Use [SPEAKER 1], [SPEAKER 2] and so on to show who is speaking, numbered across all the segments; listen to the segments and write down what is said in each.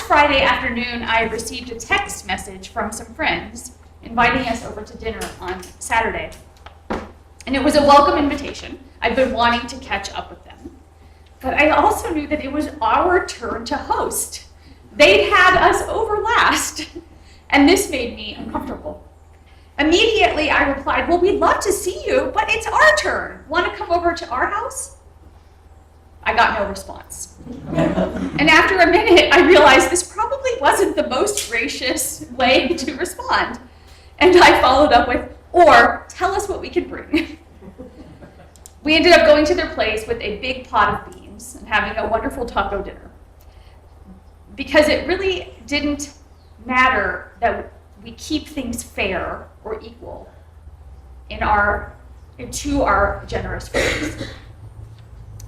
[SPEAKER 1] Friday afternoon, I received a text message from some friends inviting us over to dinner on Saturday. And it was a welcome invitation. I've been wanting to catch up with them. But I also knew that it was our turn to host. They'd had us over last, and this made me uncomfortable. Immediately, I replied, well, we'd love to see you, but it's our turn. Want to come over to our house? I got no response. And after a minute, I realized this probably wasn't the most gracious way to respond. And I followed up with, or tell us what we can bring. We ended up going to their place with a big pot of beans and having a wonderful taco dinner. Because it really didn't matter that we keep things fair or equal to our generous friends.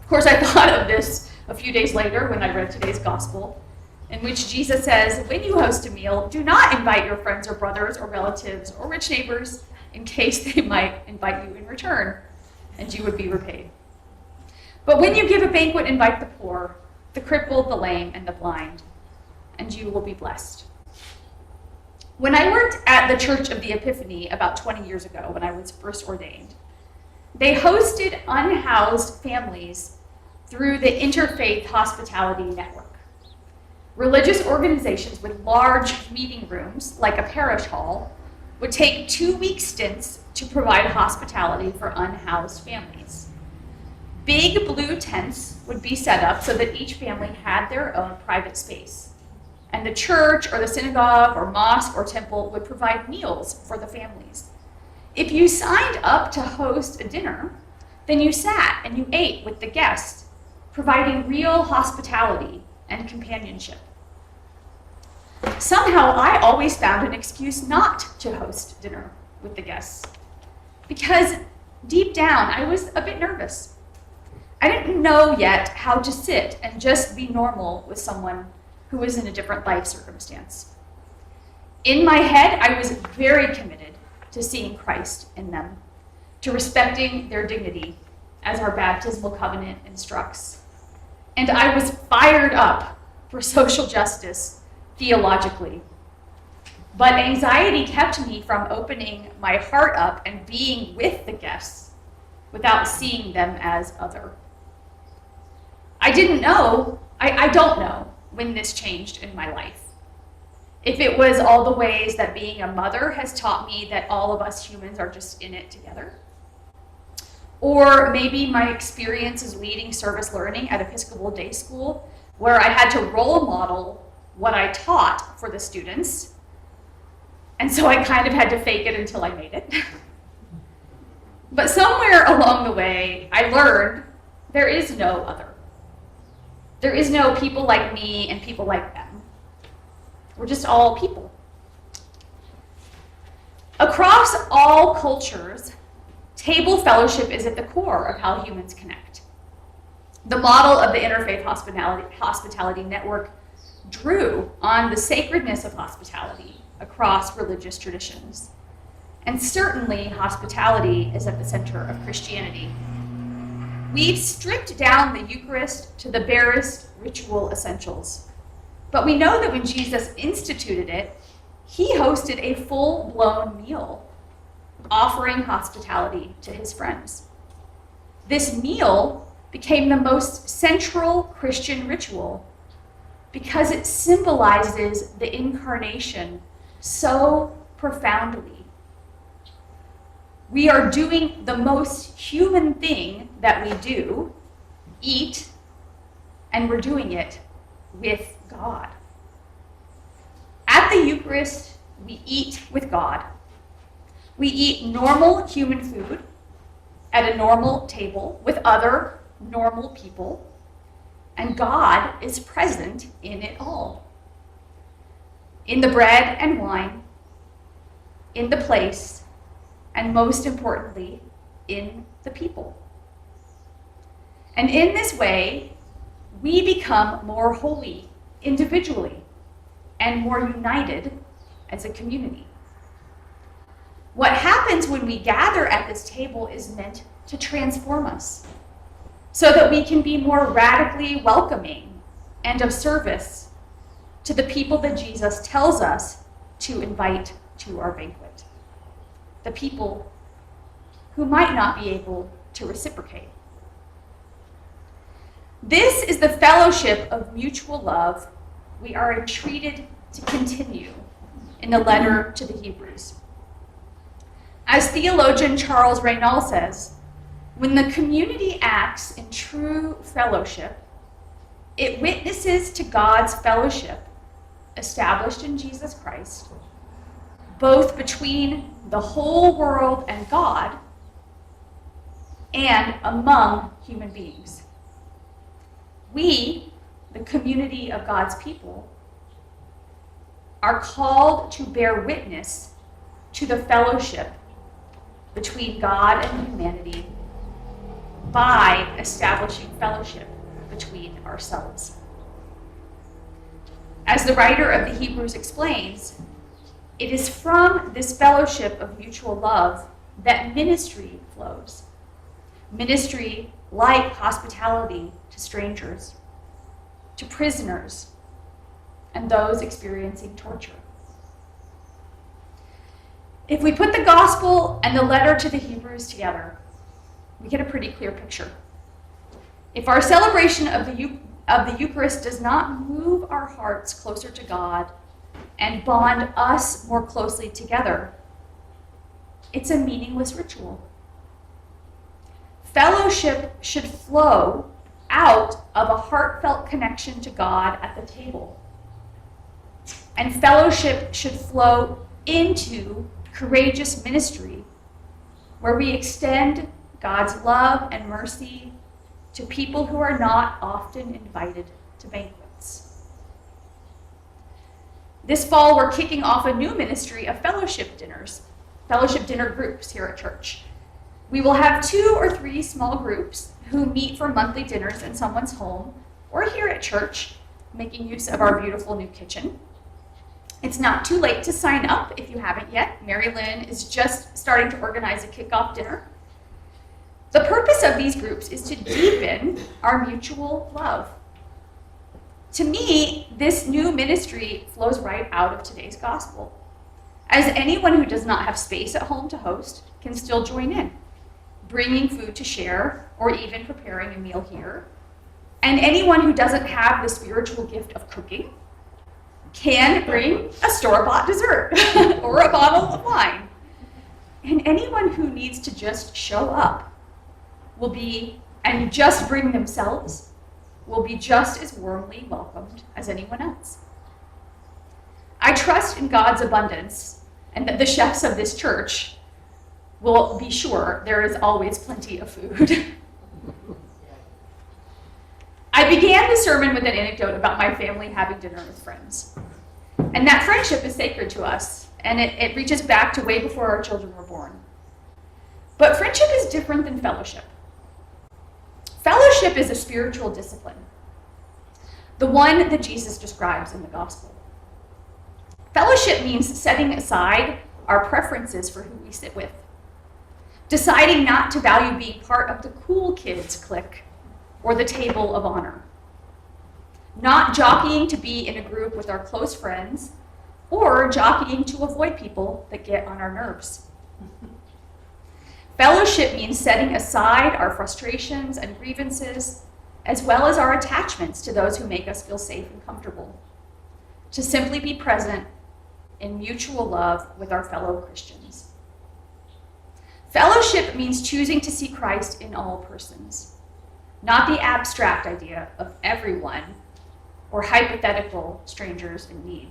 [SPEAKER 1] Of course, I thought of this a few days later when I read today's gospel, in which Jesus says, when you host a meal, do not invite your friends or brothers or relatives or rich neighbors in case they might invite you in return, and you would be repaid. But when you give a banquet, invite the poor, the crippled, the lame, and the blind, and you will be blessed. When I worked at the Church of the Epiphany about 20 years ago, when I was first ordained, they hosted unhoused families through the Interfaith Hospitality Network. Religious organizations with large meeting rooms, like a parish hall, would take 2-week stints to provide hospitality for unhoused families. Big blue tents would be set up so that each family had their own private space. And the church or the synagogue or mosque or temple would provide meals for the families. If you signed up to host a dinner, then you sat and you ate with the guests, providing real hospitality and companionship. Somehow, I always found an excuse not to host dinner with the guests, because deep down, I was a bit nervous. I didn't know yet how to sit and just be normal with someone who was in a different life circumstance. In my head, I was very committed to seeing Christ in them, to respecting their dignity, as our baptismal covenant instructs. And I was fired up for social justice theologically. But anxiety kept me from opening my heart up and being with the guests without seeing them as other. I don't know when this changed in my life. If it was all the ways that being a mother has taught me that all of us humans are just in it together. Or maybe my experience as leading service learning at Episcopal Day School, where I had to role model what I taught for the students. And so I kind of had to fake it until I made it. But somewhere along the way, I learned there is no other. There is no people like me and people like them. We're just all people. Across all cultures, table fellowship is at the core of how humans connect. The model of the Interfaith Hospitality Network drew on the sacredness of hospitality across religious traditions. And certainly, hospitality is at the center of Christianity. We've stripped down the Eucharist to the barest ritual essentials. But we know that when Jesus instituted it, he hosted a full-blown meal, offering hospitality to his friends. This meal became the most central Christian ritual because it symbolizes the incarnation so profoundly. We are doing the most human thing that we do, eat, and we're doing it with God. At the Eucharist, we eat with God. We eat normal human food at a normal table with other normal people, and God is present in it all. In the bread and wine, in the place, and most importantly, in the people. And in this way, we become more holy individually and more united as a community. What happens when we gather at this table is meant to transform us so that we can be more radically welcoming and of service to the people that Jesus tells us to invite to our banquet, the people who might not be able to reciprocate. This is the fellowship of mutual love we are entreated to continue in the letter to the Hebrews. As theologian Charles Raynal says, when the community acts in true fellowship, it witnesses to God's fellowship established in Jesus Christ, both between the whole world and God and among human beings. We, the community of God's people, are called to bear witness to the fellowship between God and humanity by establishing fellowship between ourselves. As the writer of the Hebrews explains, it is from this fellowship of mutual love that ministry flows. Ministry like hospitality to strangers, to prisoners, and those experiencing torture. If we put the gospel and the letter to the Hebrews together, we get a pretty clear picture. If our celebration of the Eucharist does not move our hearts closer to God and bond us more closely together, it's a meaningless ritual. Fellowship should flow out of a heartfelt connection to God at the table. And fellowship should flow into courageous ministry, where we extend God's love and mercy to people who are not often invited to banquets. This fall, we're kicking off a new ministry of fellowship dinners, fellowship dinner groups here at church. We will have 2 or 3 small groups who meet for monthly dinners in someone's home or here at church, making use of our beautiful new kitchen. It's not too late to sign up if you haven't yet. Mary Lynn is just starting to organize a kickoff dinner. The purpose of these groups is to deepen our mutual love. To me, this new ministry flows right out of today's gospel, as anyone who does not have space at home to host can still join in, bringing food to share or even preparing a meal here. And anyone who doesn't have the spiritual gift of cooking can bring a store-bought dessert or a bottle of wine. And anyone who needs to just show up will be, and just bring themselves, will be just as warmly welcomed as anyone else. I trust in God's abundance and that the chefs of this church will be sure there is always plenty of food. I began the sermon with an anecdote about my family having dinner with friends. And that friendship is sacred to us, and it reaches back to way before our children were born. But friendship is different than fellowship. Fellowship is a spiritual discipline, the one that Jesus describes in the gospel. Fellowship means setting aside our preferences for who we sit with, deciding not to value being part of the cool kids clique or the table of honor, not jockeying to be in a group with our close friends or jockeying to avoid people that get on our nerves. Fellowship means setting aside our frustrations and grievances, as well as our attachments to those who make us feel safe and comfortable, to simply be present in mutual love with our fellow Christians. Fellowship means choosing to see Christ in all persons, not the abstract idea of everyone or hypothetical strangers in need,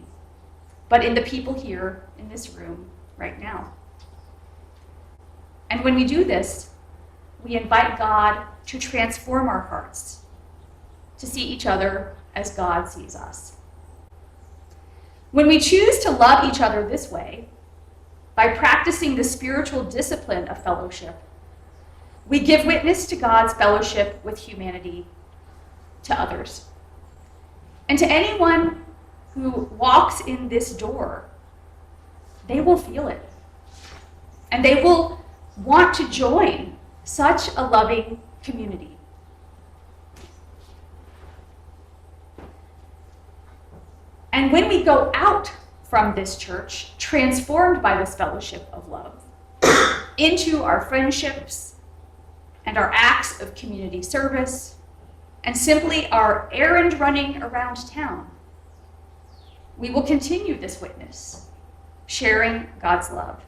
[SPEAKER 1] but in the people here in this room right now. And when we do this, we invite God to transform our hearts, to see each other as God sees us. When we choose to love each other this way, by practicing the spiritual discipline of fellowship, we give witness to God's fellowship with humanity, to others. And to anyone who walks in this door, they will feel it. And they will want to join such a loving community. And when we go out from this church, transformed by this fellowship of love, into our friendships and our acts of community service, and simply our errand running around town, we will continue this witness, sharing God's love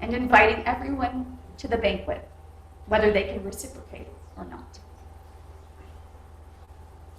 [SPEAKER 1] and inviting everyone to the banquet, whether they can reciprocate or not.